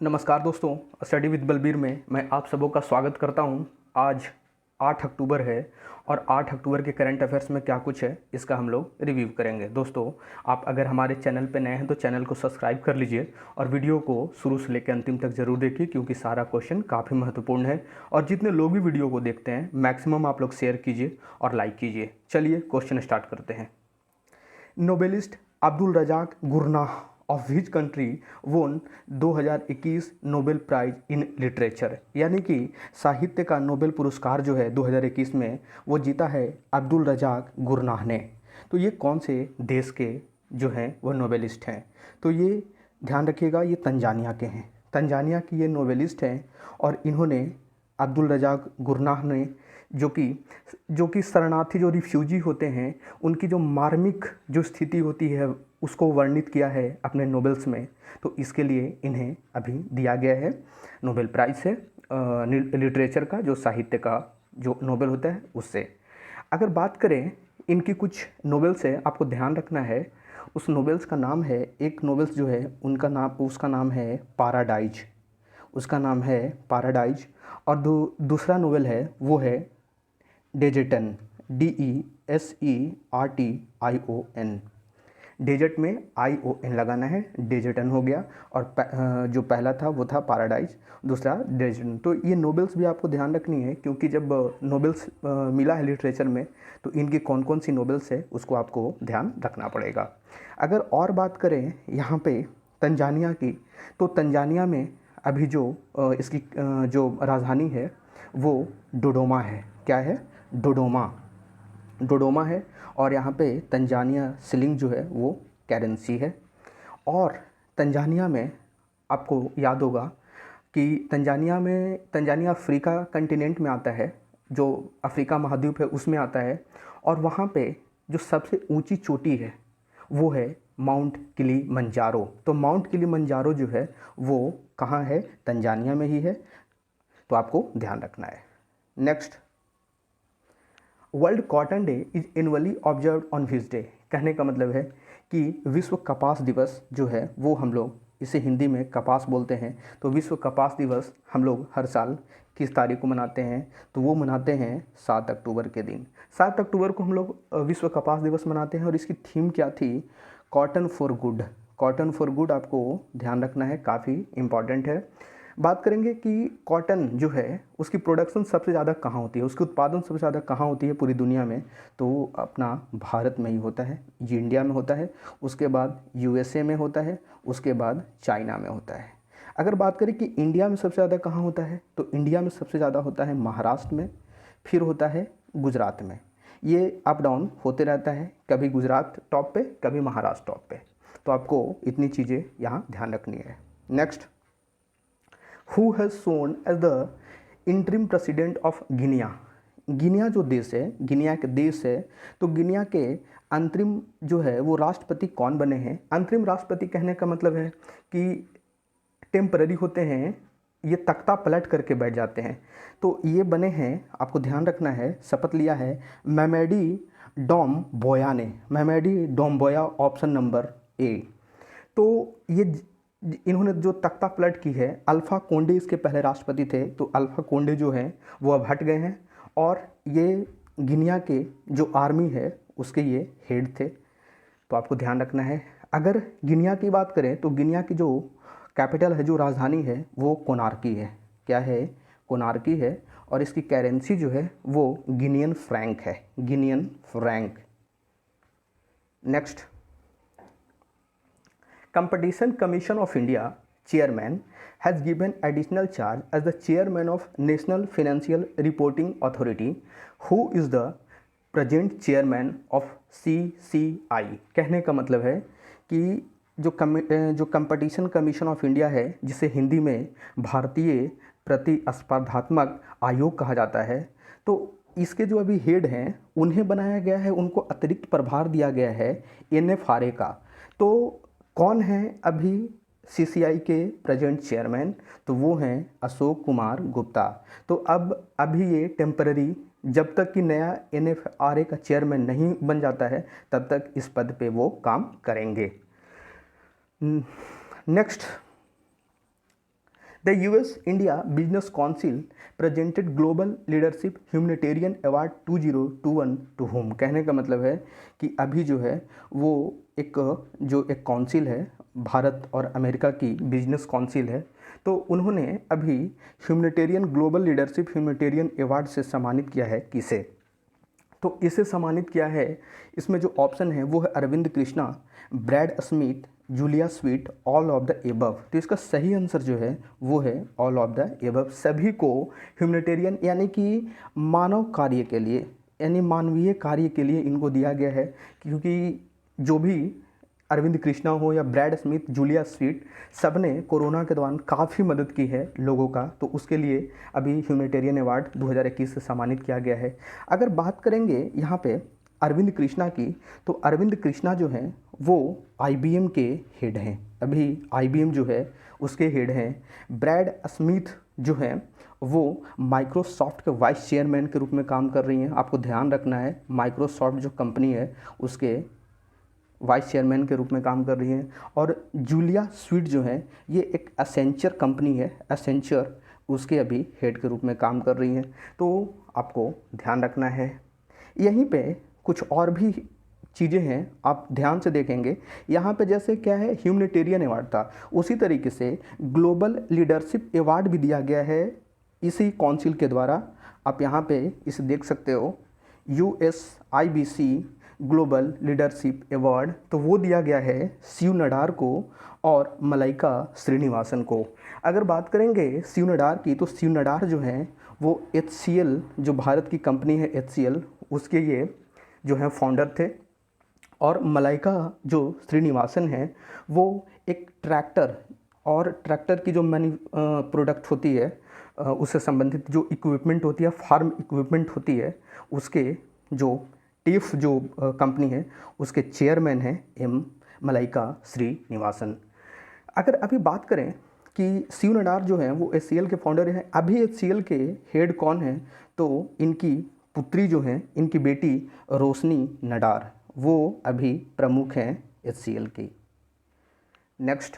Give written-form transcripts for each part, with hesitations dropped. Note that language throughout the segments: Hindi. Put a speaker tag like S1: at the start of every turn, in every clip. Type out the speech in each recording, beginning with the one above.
S1: नमस्कार दोस्तों, स्टडी विद बलबीर में मैं आप सबों का स्वागत करता हूं। आज 8 अक्टूबर है और 8 अक्टूबर के करंट अफेयर्स में क्या कुछ है इसका हम लोग रिव्यू करेंगे। दोस्तों, आप अगर हमारे चैनल पर नए हैं तो चैनल को सब्सक्राइब कर लीजिए और वीडियो को शुरू से लेकर अंतिम तक ज़रूर देखिए, क्योंकि सारा क्वेश्चन काफ़ी महत्वपूर्ण है। और जितने लोग भी वीडियो को देखते हैं मैक्सिमम आप लोग शेयर कीजिए और लाइक कीजिए। चलिए क्वेश्चन स्टार्ट करते हैं। Nobelist Abdul Razak Gurnah of which country won 2021 Nobel prize in literature, यानी कि साहित्य का नोबेल पुरस्कार जो है 2021 में वो जीता है अब्दुल रज़ाक गुरनाह ने। तो ये कौन से देश के जो हैं वो नोबेलिस्ट हैं? तो ये ध्यान रखिएगा, ये तंजानिया के हैं। तंजानिया की ये नोबेलिस्ट हैं और इन्होंने अब्दुल रज़ाक गुरनाह ने जो कि शरणार्थी जो रिफ्यूजी होते हैं उनकी जो मार्मिक जो स्थिति होती है उसको वर्णित किया है अपने नोबेल्स में। तो इसके लिए इन्हें अभी दिया गया है नोबेल प्राइज़ है लिटरेचर का, जो साहित्य का जो नोबेल होता है उससे। अगर बात करें इनकी कुछ नोबेल्स है, आपको ध्यान रखना है उस नोबेल्स का नाम है, एक नोबेल्स जो है उसका नाम है पैराडाइज, उसका नाम है पैराडाइज। और दूसरा नोवेल है वो है डेजर्टन, DESERTION। डेजर्ट में ION लगाना है, डेजर्टन हो गया। और जो पहला था वो था पैराडाइज, दूसरा डेजर्टन। तो ये नोबेल्स भी आपको ध्यान रखनी है, क्योंकि जब नोबेल्स मिला है लिटरेचर में तो इनकी कौन कौन सी नोबेल्स है उसको आपको ध्यान रखना पड़ेगा। अगर और बात करें यहाँ पे तंजानिया की, तो तंजानिया में अभी जो इसकी जो राजधानी है वो डोडोमा है। क्या है? डोडोमा है। और यहाँ पे तंजानिया शिलिंग जो है वो करेंसी है। और तंजानिया में आपको याद होगा कि तंजानिया अफ्रीका कंटिनेंट में आता है, जो अफ्रीका महाद्वीप है उसमें आता है। और वहाँ पे जो सबसे ऊंची चोटी है वो है माउंट किलिमंजारो। तो माउंट किलिमंजारो जो है वो कहाँ है? तंजानिया में ही है। तो आपको ध्यान रखना है। Next, world cotton day is annually observe on which day. कहने का मतलब है कि विश्व कपास दिवस जो है वो हम लोग इसे हिंदी में कपास बोलते हैं। तो विश्व कपास दिवस हम लोग हर साल किस तारीख को मनाते हैं? तो वो मनाते हैं 7 अक्टूबर के दिन। 7 अक्टूबर को हम लोग विश्व कपास दिवस मनाते हैं। और इसकी थीम क्या थी? Cotton for good. Cotton for good आपको ध्यान रखना है, काफ़ी इम्पॉर्टेंट है। बात करेंगे कि कॉटन जो है उसकी प्रोडक्शन सबसे ज़्यादा कहाँ होती है, उसकी उत्पादन सबसे ज़्यादा कहाँ होती है पूरी दुनिया में? तो अपना भारत में ही होता है, ये इंडिया में होता है। उसके बाद USA में होता है, उसके बाद चाइना में होता है। अगर बात करें कि इंडिया में सबसे ज़्यादा कहाँ होता है, तो इंडिया में सबसे ज़्यादा होता है महाराष्ट्र में, फिर होता है गुजरात में। ये अप डाउन होते रहता है, कभी गुजरात टॉप पे, कभी महाराष्ट्र टॉप पे। तो आपको इतनी चीज़ें यहाँ ध्यान रखनी है। Next, who has sworn as the interim president of Guinea. Guinea जो देश है, गिनिया के देश है, तो गिनिया के अंतरिम जो है वो राष्ट्रपति कौन बने हैं? अंतरिम राष्ट्रपति कहने का मतलब है कि टेम्पररी होते हैं, ये तख्ता पलट करके बैठ जाते हैं। तो ये बने हैं, आपको ध्यान रखना है, शपथ लिया है मेमेडी डोम्बोया ने। मेमेडी डोम्बोया ऑप्शन नंबर A। तो ये इन्होंने जो तख्ता पलट की है, अल्फ़ा कोंडे इसके पहले राष्ट्रपति थे। तो अल्फ़ा कोंडे जो हैं वो अब हट गए हैं और ये गिनिया के जो आर्मी है उसके ये हेड थे। तो आपको ध्यान रखना है। अगर गिनिया की बात करें तो गिनिया की जो कैपिटल है, जो राजधानी है वो कोनार्की है। क्या है? कोनार्की है। और इसकी करेंसी जो है वो गिनियन फ्रैंक है, Guinean Frank. Next, Competition Commission of India chairman has given additional charge as the chairman of National Financial Reporting Authority, who is the present chairman of CCI। कहने का मतलब है कि जो कंपटीशन कमीशन ऑफ इंडिया है, जिसे हिंदी में भारतीय प्रतिस्पर्धात्मक आयोग कहा जाता है, तो इसके जो अभी हेड हैं उन्हें बनाया गया है, उनको अतिरिक्त प्रभार दिया गया है NFRA का। तो कौन है अभी CCI के प्रेजेंट चेयरमैन? तो वो हैं अशोक कुमार गुप्ता। तो अब अभी ये टेम्पररी, जब तक कि नया NFRA का चेयरमैन नहीं बन जाता है तब तक इस पद पे वो काम करेंगे। Next, the US India business council presented global leadership humanitarian award 2021 to whom. कहने का मतलब है कि अभी जो है वो एक काउंसिल है, भारत और अमेरिका की बिजनेस काउंसिल है, तो उन्होंने अभी humanitarian global leadership humanitarian award से सम्मानित किया है। किसे? तो इसे सम्मानित किया है, इसमें जो ऑप्शन है वो है Arvind Krishna, Brad Smith, Julia Sweet, all of the above. तो इसका सही आंसर जो है वो है ऑल ऑफ द एबव। सभी को ह्यूमैनिटेरियन यानी कि मानव कार्य के लिए यानी मानवीय कार्य के लिए इनको दिया गया है, क्योंकि जो भी अरविंद कृष्णा हो या ब्रैड स्मिथ, जूलिया स्वीट, सब ने कोरोना के दौरान काफ़ी मदद की है लोगों का, तो उसके लिए अभी ह्यूमैनिटेरियन अवार्ड 2021 से सम्मानित किया गया है। अगर बात करेंगे यहाँ पे अरविंद कृष्णा की, तो अरविंद कृष्णा जो हैं वो IBM के हेड हैं, अभी IBM जो है उसके हेड हैं। ब्रैड स्मिथ जो हैं वो माइक्रोसॉफ्ट के वाइस चेयरमैन के रूप में काम कर रही हैं। आपको ध्यान रखना है, माइक्रोसॉफ्ट जो कंपनी है उसके वाइस चेयरमैन के रूप में काम कर रही हैं। और जूलिया स्वीट जो है ये एक एसेंचर कंपनी है, एसेंचर, उसके अभी हेड के रूप में काम कर रही हैं। तो आपको ध्यान रखना है। यहीं पे कुछ और भी चीज़ें हैं, आप ध्यान से देखेंगे यहाँ पे, जैसे क्या है ह्यूमैनिटेरियन अवार्ड था, उसी तरीके से ग्लोबल लीडरशिप अवार्ड भी दिया गया है इसी काउंसिल के द्वारा। आप यहाँ पे इसे देख सकते हो, USIBC ग्लोबल लीडरशिप अवार्ड, तो वो दिया गया है शिव नडार को और मलाइका श्रीनिवासन को। अगर बात करेंगे शिव नडार की, तो शिव नडार जो हैं वो HCL, जो भारत की कंपनी है HCL, उसके ये जो है फाउंडर थे। और मलाइका जो श्रीनिवासन है वो एक ट्रैक्टर और ट्रैक्टर की जो प्रोडक्ट होती है उससे संबंधित जो इक्विपमेंट होती है, फार्म इक्विपमेंट होती है, उसके जो टिफ जो कंपनी है उसके चेयरमैन हैं मलाइका श्रीनिवासन। अगर अभी बात करें कि शिव नडार जो हैं वो HCL के फाउंडर हैं, अभी HCL के हेड कौन हैं, तो इनकी पुत्री जो हैं, इनकी बेटी रोशनी नडार, वो अभी प्रमुख हैं HCL की। Next,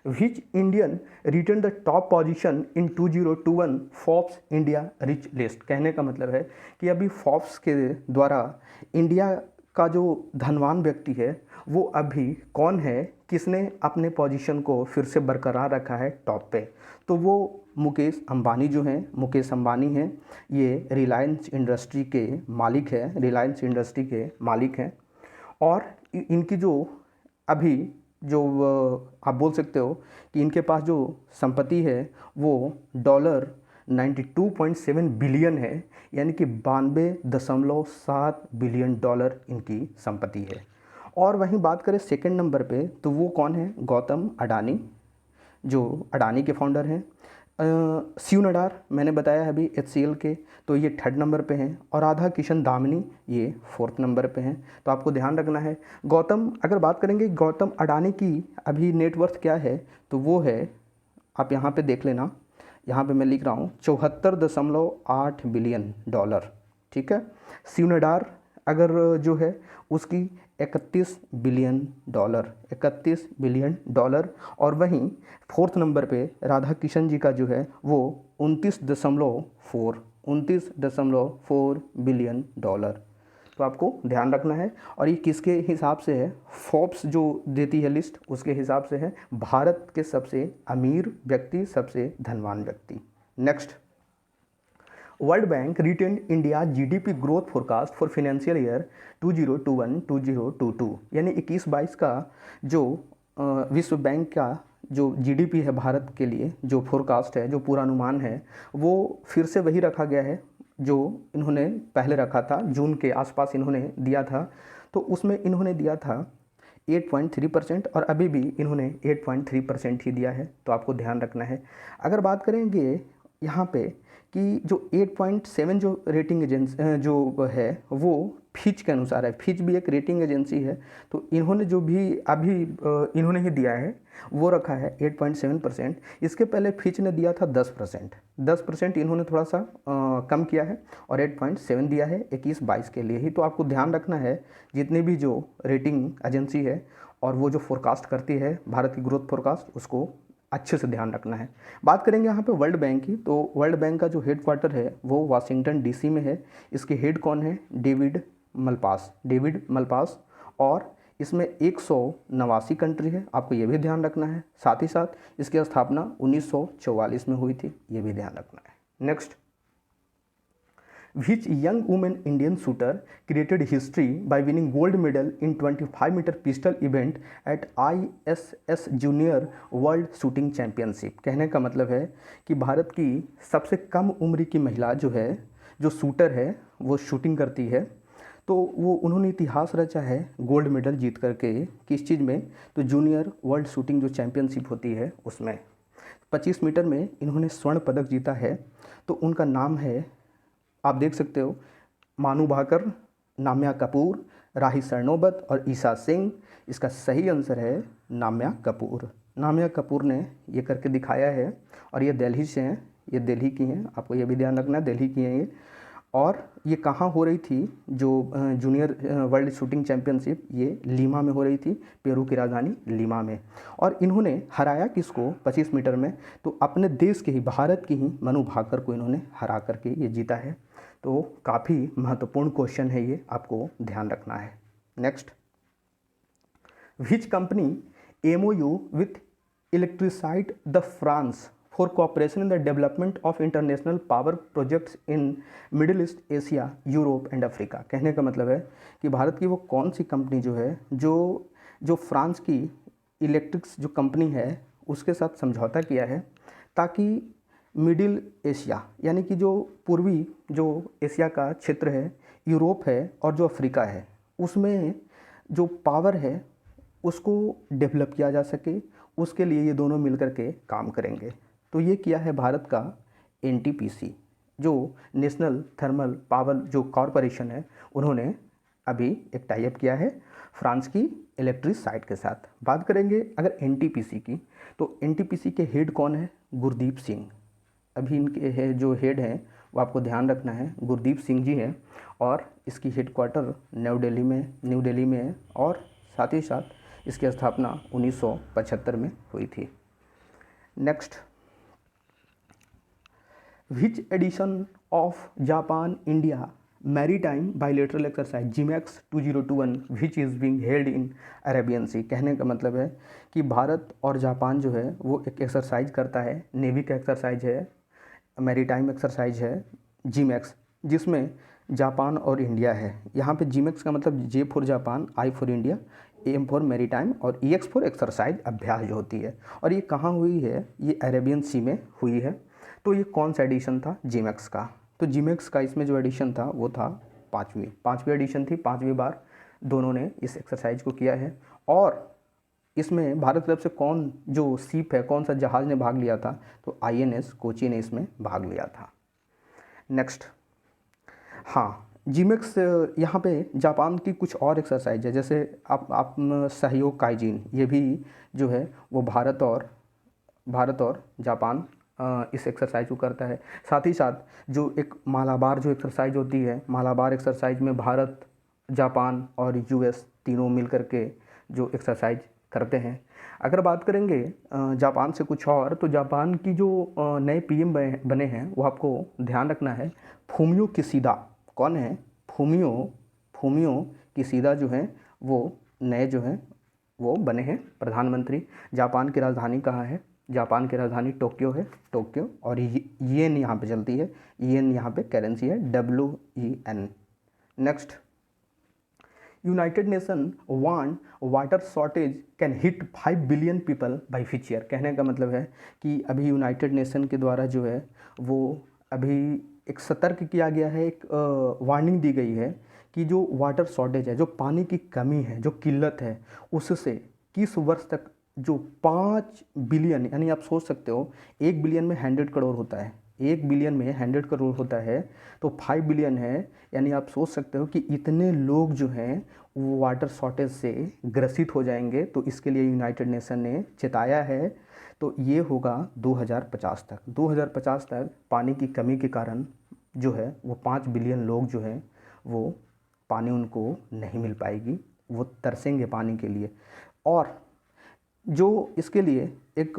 S1: which Indian return the top position in 2021 Forbes India rich list. कहने का मतलब है कि अभी फोर्ब्स के द्वारा इंडिया का जो धनवान व्यक्ति है वो अभी कौन है, किसने अपने पोजीशन को फिर से बरकरार रखा है टॉप पे, तो वो मुकेश अंबानी जो हैं, मुकेश अंबानी हैं, ये रिलायंस इंडस्ट्री के मालिक है, रिलायंस इंडस्ट्री के मालिक हैं। और इनकी जो अभी जो आप बोल सकते हो कि इनके पास जो संपत्ति है वो $92.7 बिलियन है, यानी कि 92.7 बिलियन डॉलर इनकी संपत्ति है। और वहीं बात करें सेकंड नंबर पे, तो वो कौन है, गौतम अडानी, जो अडानी के फाउंडर हैं। शिव नडार मैंने बताया है अभी HCL के, तो ये थर्ड नंबर पे हैं। और राधा किशन दामनी ये फोर्थ नंबर पे हैं। तो आपको ध्यान रखना है। गौतम, अगर बात करेंगे गौतम अडानी की अभी नेटवर्थ क्या है, तो वो है, आप यहाँ पे देख लेना, यहाँ पे मैं लिख रहा हूँ 74.8 बिलियन डॉलर, ठीक है। शिव नडार अगर जो है उसकी 31 बिलियन डॉलर। और वहीं फोर्थ नंबर पे राधा किशन जी का जो है वो 29.4 बिलियन डॉलर। तो आपको ध्यान रखना है। और ये किसके हिसाब से है, फोर्ब्स जो देती है लिस्ट उसके हिसाब से है, भारत के सबसे अमीर व्यक्ति, सबसे धनवान व्यक्ति। Next, world bank retain India GDP growth forecast for financial year 2021-2022, यानी 21-22 का जो विश्व बैंक का जो GDP है भारत के लिए, जो फोरकास्ट है, जो पूर्वानुमान है, वो फिर से वही रखा गया है जो इन्होंने पहले रखा था, जून के आसपास इन्होंने दिया था। तो उसमें इन्होंने दिया था 8.3% और अभी भी इन्होंने 8.3% ही दिया है। तो आपको ध्यान रखना है। अगर बात करेंगे यहाँ पे कि जो 8.7 जो रेटिंग एजेंसी जो है वो फिच के अनुसार है, फिच भी एक रेटिंग एजेंसी है, तो इन्होंने जो भी अभी इन्होंने ही दिया है वो रखा है 8.7%। इसके पहले फिच ने दिया था 10%, इन्होंने थोड़ा सा कम किया है और 8.7 दिया है 21-22 के लिए ही। तो आपको ध्यान रखना है, जितनी भी जो रेटिंग एजेंसी है और वो जो फोरकास्ट करती है भारत की ग्रोथ फोरकास्ट, उसको अच्छे से ध्यान रखना है। बात करेंगे यहाँ पे वर्ल्ड बैंक की, तो वर्ल्ड बैंक का जो हेड क्वार्टर है वो वाशिंगटन डीसी में है। इसके हेड कौन है? David Malpass. और इसमें 189 कंट्री है, आपको ये भी ध्यान रखना है। साथ ही साथ इसकी स्थापना 1944 में हुई थी, ये भी ध्यान रखना है। Next, which young woman Indian shooter created history by winning gold medal in 25-meter pistol event at ISS Junior World Shooting Championship। कहने का मतलब है कि भारत की सबसे कम उम्र की महिला जो है, जो शूटर है, वो शूटिंग करती है, तो वो उन्होंने इतिहास रचा है गोल्ड मेडल जीत करके। किस चीज़ में? तो जूनियर वर्ल्ड शूटिंग जो चैम्पियनशिप होती है उसमें 25 मीटर में इन्होंने स्वर्ण पदक जीता है। तो उनका नाम है, आप देख सकते हो, मानू भाकर, नाम्या कपूर, राही सरनोबत और ईशा सिंह। इसका सही आंसर है नाम्या कपूर। नाम्या कपूर ने ये करके दिखाया है और ये दिल्ली से हैं, ये दिल्ली की हैं, आपको ये भी ध्यान रखना है, दिल्ली की हैं ये। और ये कहाँ हो रही थी? जो जूनियर वर्ल्ड शूटिंग चैम्पियनशिप, ये लीमा में हो रही थी, पेरू की राजधानी लीमा में। और इन्होंने हराया किसको 25 मीटर में? तो अपने देश के ही, भारत की ही मनु भाकर को इन्होंने हरा करके ये जीता है। तो काफ़ी महत्वपूर्ण क्वेश्चन है ये, आपको ध्यान रखना है। Next, which company MOU with Electricite de France for cooperation in the development of international power projects in Middle East, Asia, Europe and Africa. कहने का मतलब है कि भारत की वो कौन सी कंपनी जो है, जो फ्रांस की इलेक्ट्रिक्स जो कंपनी है उसके साथ समझौता किया है, ताकि मिडिल एशिया यानी कि जो पूर्वी जो एशिया का क्षेत्र है, यूरोप है और जो अफ्रीका है, उसमें जो पावर है उसको डेवलप किया जा सके, उसके लिए ये दोनों मिलकर के काम करेंगे। तो ये किया है भारत का NTPC, जो नेशनल थर्मल पावर जो कॉरपोरेशन है, उन्होंने अभी एक टाई अप किया है फ्रांस की इलेक्ट्रिसाइड के साथ। बात करेंगे अगर NTPC की, तो NTPC के हेड कौन है? गुरदीप सिंह। अभी इनके जो हेड हैं वो आपको ध्यान रखना है, गुरदीप सिंह जी हैं। और इसकी हेड क्वार्टर न्यू दिल्ली में है। और साथ ही साथ इसकी स्थापना 1975 में हुई थी। Next, which edition of Japan India maritime bilateral exercise GMEX 2021 which is being held in Arabian Sea. कहने का मतलब है कि भारत और जापान जो है वो एक एक्सरसाइज करता है, नेवी का एक्सरसाइज है, मैरीटाइम एक्सरसाइज है GMEX, जिसमें जापान और इंडिया है। यहाँ पे GMEX का मतलब J for Japan, I for India, M for maritime और EX फॉर एक्सरसाइज, अभ्यास जो होती है। और ये कहाँ हुई है? ये अरेबियन सी में हुई है। तो ये कौन सा एडिशन था GMEX का? तो GMEX का इसमें जो एडिशन था वो था पाँचवीं एडिशन थी, 5वीं बार दोनों ने इस एक्सरसाइज को किया है। और इसमें भारत की तरफ से कौन जो शिप है, कौन सा जहाज़ ने भाग लिया था? तो INS कोची ने इसमें भाग लिया था। नेक्स्ट, हाँ, GMEX यहाँ पे जापान की कुछ और एक्सरसाइज है, जैसे आप सहयोग काइजिन, ये भी जो है वो भारत और जापान इस एक्सरसाइज को करता है। साथ ही साथ जो एक मालाबार जो एक्सरसाइज होती है, मालाबार एक्सरसाइज में भारत, जापान और US तीनों मिलकर के जो एक्सरसाइज करते हैं। अगर बात करेंगे जापान से कुछ और, तो जापान की जो नए PM बने हैं वो आपको ध्यान रखना है, फूमियो किशिदा। कौन है? फूमियो किशिदा जो हैं वो नए जो हैं वो बने हैं प्रधानमंत्री। जापान की राजधानी कहाँ है? जापान की राजधानी टोक्यो है, टोक्यो। और येन यहाँ पे चलती है, येन यहाँ पे करेंसी है, WEN। Next, United nation want water shortage can hit 5 billion people by which year. कहने का मतलब है कि अभी यूनाइटेड नेशन के द्वारा जो है वो अभी एक सतर्क किया गया है, एक वार्निंग दी गई है कि जो वाटर शॉर्टेज है, जो पानी की कमी है, जो किल्लत है, उससे किस वर्ष तक जो 5 बिलियन, यानी आप सोच सकते हो 1 बिलियन में 100 करोड़ होता है, 1 बिलियन में 100 करोड़ होता है, तो 5 बिलियन है, यानी आप सोच सकते हो कि इतने लोग जो हैं वो वाटर शॉर्टेज से ग्रसित हो जाएंगे। तो इसके लिए यूनाइटेड नेशन ने चेताया है। तो ये होगा 2050 तक, 2050 तक पानी की कमी के कारण जो है वो 5 बिलियन लोग जो हैं वो पानी उनको नहीं मिल पाएगी, वो तरसेंगे पानी के लिए। और जो इसके लिए एक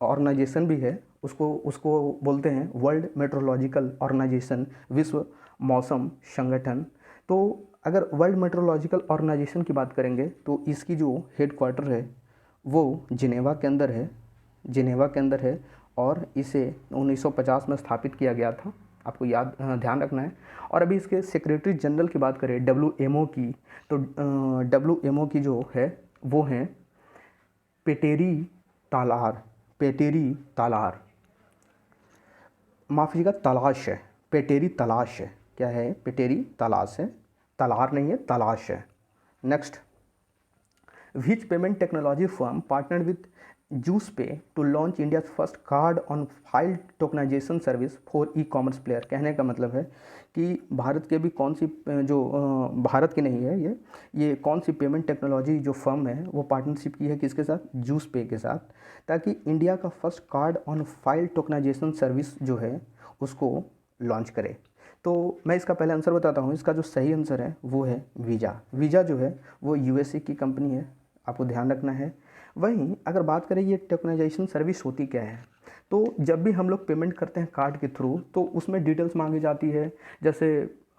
S1: ऑर्गेनाइजेशन भी है, उसको उसको बोलते हैं वर्ल्ड मेट्रोलॉजिकल ऑर्गेनाइजेशन, विश्व मौसम संगठन। तो अगर वर्ल्ड मेट्रोलॉजिकल ऑर्गेनाइजेशन की बात करेंगे तो इसकी जो हेड क्वार्टर है वो जिनेवा के अंदर है, जिनेवा के अंदर है, और इसे 1950 में स्थापित किया गया था, आपको याद ध्यान रखना है। और अभी इसके सेक्रेटरी जनरल की बात करें WMO की, तो WMO की जो है वो हैं पेटेरी तालार, पेटेरी तालार, माफ़ कीजिएगा तलाश है, पेटेरी तलाश है, क्या है, पेटेरी तलाश है, तलार नहीं है, तलाश है। Next, which payment technology firm partnered with JuicePay to launch India's first card on file tokenization service for e-commerce player। कहने का मतलब है कि भारत के भी कौन सी जो भारत की नहीं है ये कौन सी पेमेंट टेक्नोलॉजी जो फर्म है वो पार्टनरशिप की है किसके साथ, JuicePay के साथ, ताकि इंडिया का first card on file tokenisation service जो है उसको लॉन्च करे। तो मैं इसका पहले आंसर बताता हूँ। इसका जो सही आंसर है वो है वीज़ा। वीज़ा जो है वो USA की कंपनी है, आपको ध्यान रखना है। वहीं अगर बात करें ये टोकनाइजेशन सर्विस होती क्या है, तो जब भी हम लोग पेमेंट करते हैं कार्ड के थ्रू तो उसमें डिटेल्स मांगी जाती है, जैसे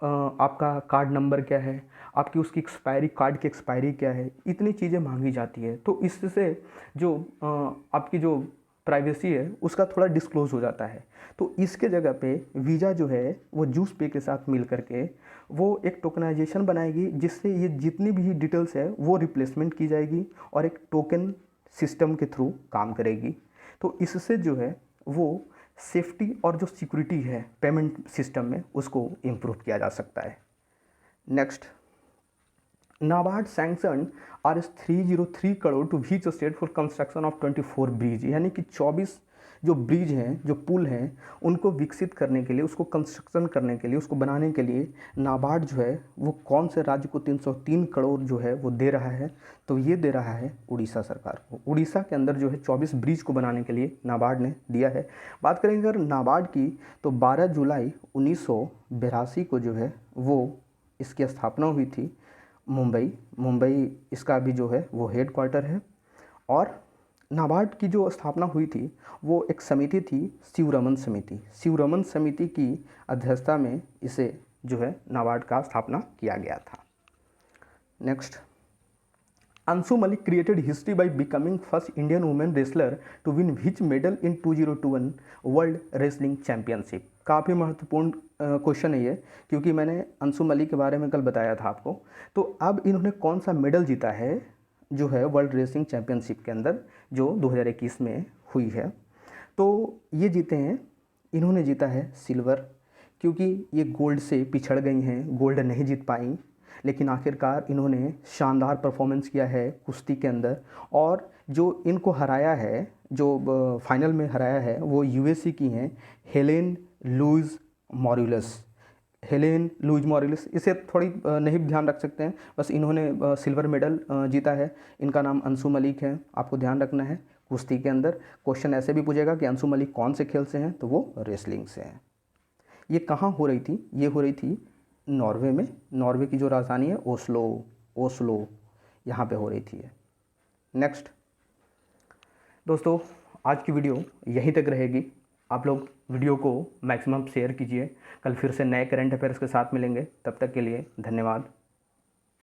S1: आपका कार्ड नंबर क्या है, आपकी उसकी एक्सपायरी, कार्ड की एक्सपायरी क्या है, इतनी चीज़ें मांगी जाती है। तो इससे जो आपकी जो प्राइवेसी है उसका थोड़ा डिस्क्लोज हो जाता है। तो इसके जगह पे वीज़ा जो है वो JuicePay के साथ मिल करके वो एक टोकनाइजेशन बनाएगी जिससे ये जितनी भी डिटेल्स है वो रिप्लेसमेंट की जाएगी और एक टोकन सिस्टम के थ्रू काम करेगी। तो इससे जो है वो सेफ्टी और जो सिक्योरिटी है पेमेंट सिस्टम में उसको इम्प्रूव किया जा सकता है। Next, NABARD sanction Rs 303 crore to which state for construction of 24 bridge, यानी कि 24 जो ब्रिज हैं, जो पुल हैं, उनको विकसित करने के लिए, उसको कंस्ट्रक्शन करने के लिए, उसको बनाने के लिए नाबार्ड जो है वो कौन से राज्य को 303 करोड़ जो है वो दे रहा है, तो ये दे रहा है उड़ीसा सरकार को। उड़ीसा के अंदर जो है 24 ब्रिज को बनाने के लिए नाबार्ड ने दिया है। बात करेंगे अगर नाबार्ड की, तो 12 जुलाई 1982 को जो है वो इसकी स्थापना हुई थी। मुंबई इसका भी जो है वो हेड क्वार्टर है। और नाबार्ड की जो स्थापना हुई थी वो एक समिति थी, शिवरमन समिति, शिवरमन समिति की अध्यक्षता में इसे जो है नाबार्ड का स्थापना किया गया था। Next, Anshu Malik created history by becoming first Indian women wrestler to win which medal in 2021 world wrestling championship. काफ़ी महत्वपूर्ण क्वेश्चन है ये, क्योंकि मैंने अंशु मलिक के बारे में कल बताया था आपको। तो अब इन्होंने कौन सा मेडल जीता है जो है वर्ल्ड रेसलिंग चैंपियनशिप के अंदर, जो 2021 में हुई है। तो ये जीते हैं, इन्होंने जीता है सिल्वर, क्योंकि ये गोल्ड से पिछड़ गई हैं, गोल्ड नहीं जीत पाई, लेकिन आखिरकार इन्होंने शानदार परफॉर्मेंस किया है कुश्ती के अंदर। और जो इनको हराया है, जो फाइनल में हराया है, वो USA की हैं हेलेन लुइस मॉरिलस, हेलेन लुइस मॉरिलस। इसे थोड़ी नहीं ध्यान रख सकते हैं, बस इन्होंने सिल्वर मेडल जीता है। इनका नाम अंशु मलिक है, आपको ध्यान रखना है। कुश्ती के अंदर क्वेश्चन ऐसे भी पूछेगा कि अंशु मलिक कौन से खेल से हैं, तो वो रेसलिंग से हैं। ये कहाँ हो रही थी, ये हो रही थी नॉर्वे में। नॉर्वे की जो राजधानी है ओस्लो यहाँ पे हो रही थी। नेक्स्ट दोस्तों, आज की वीडियो यहीं तक रहेगी। आप लोग वीडियो को मैक्सिमम शेयर कीजिए। कल फिर से नए करंट अफेयर्स के साथ मिलेंगे, तब तक के लिए धन्यवाद।